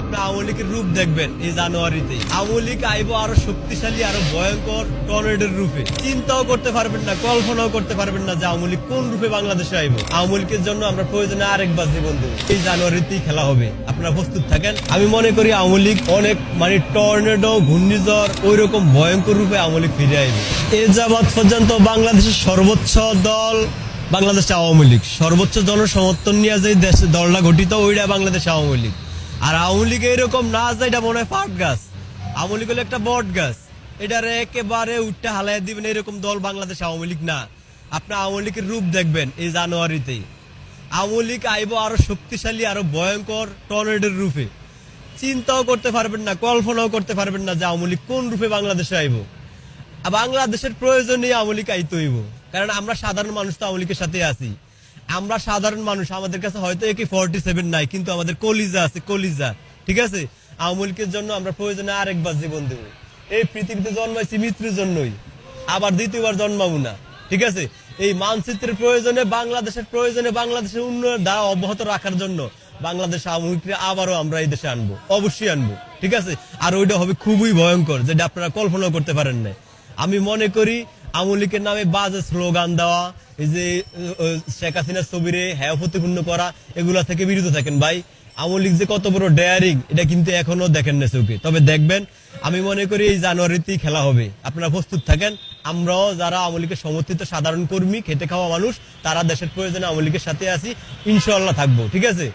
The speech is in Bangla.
আপনি আওয়ামী লীগের রূপ দেখবেন এই জানুয়ারিতে। আওয়ামী লীগ আইব আরো শক্তিশালী, আরো ভয়ঙ্কর টর্নেডোর রূপে। চিন্তাও করতে পারবেন না, কল্পনাও করতে পারবেন না যে আওয়ামী লীগ কোন রূপে বাংলাদেশে আইব। আওয়ামী লীগের জন্য আমরা প্রয়োজনে আরেকবার জীবন দেব। এই জানুয়ারিতেই খেলা হবে, আপনারা প্রস্তুত থাকেন। আমি মনে করি আওয়ামী লীগ অনেক টর্নেডো, ঘূর্ণিঝড় ওই রকম ভয়ঙ্কর রূপে আওয়ামী লীগ ফিরে আইবে। এ যাবৎ পর্যন্ত বাংলাদেশের সর্বোচ্চ দল বাংলাদেশ আওয়ামী লীগ, সর্বোচ্চ জনসমর্থন নিয়ে যে দলটা গঠিত ওইটা বাংলাদেশ আওয়ামী লীগ। আর আওয়ামী লীগ এরকম না যে এটা মনে হয় পাট গাছ, আওয়ামী লীগ হলো একটা বট গাছ, এটারে একেবারে উঠতে হালাই দিবেন এরকম দল বাংলাদেশ আওয়ামী লীগ না। আপনি আওয়ামী লীগের রূপ দেখবেন এই জানুয়ারিতেই। আওয়ামী লীগ আইব আরো শক্তিশালী, আরো ভয়ঙ্কর টর্নেডোর রূপে। চিন্তাও করতে পারবেন না, কল্পনাও করতে পারবেন না যে আওয়ামী লীগ কোন রূপে বাংলাদেশে আইব। বাংলাদেশের প্রয়োজনে আওয়ামী লীগ আইতে হইব, কারণ আমরা সাধারণ মানুষ তো আওয়ামী লীগের সাথে আছি। আমরা সাধারণ মানুষ, আমাদের কাছে হয়তো AK-47 নাই, কিন্তু আমাদের কলিজা আছে, কলিজা। ঠিক আছে, আওয়ামী লীগের জন্য আমরা প্রয়োজনে আরেকবার জীবন দেব। এই পৃথিবীতে জন্মাইছি মৃত্যুর জন্যই, আবার দ্বিতীয়বার জন্মাবো না। ঠিক আছে, এই মানচিত্রের প্রয়োজনে, বাংলাদেশের প্রয়োজনে, বাংলাদেশের উন্নয়নের ধারা অব্যাহত রাখার জন্য বাংলাদেশ আওয়ামী লীগকে আবারও আমরা এই দেশে আনবো, অবশ্যই আনবো। ঠিক আছে, আর ওইটা হবে খুবই ভয়ঙ্কর, যেটা আপনারা কল্পনা করতে পারেন না। আমি মনে করি আওয়ামী লীগের নামে বাজে স্লোগান দেওয়া, এই যে শেখ হাসিনার ছবিরে হ্যাঁ প্রতিপূর্ণ করা, এগুলা থেকে বিরত থাকেন ভাই। আওয়ামী লীগ যে কত বড় ডেয়ারিং এটা কিন্তু এখনো দেখেন না চোখে, তবে দেখবেন। আমি মনে করি এই জানুয়ারিতেই খেলা হবে, আপনারা প্রস্তুত থাকেন। আমরাও যারা আওয়ামী লীগের সমর্থিত সাধারণ কর্মী, খেটে খাওয়া মানুষ, তারা দেশের প্রয়োজনে আওয়ামী লীগের সাথে আছি, ইনশাআল্লাহ থাকবো। ঠিক আছে।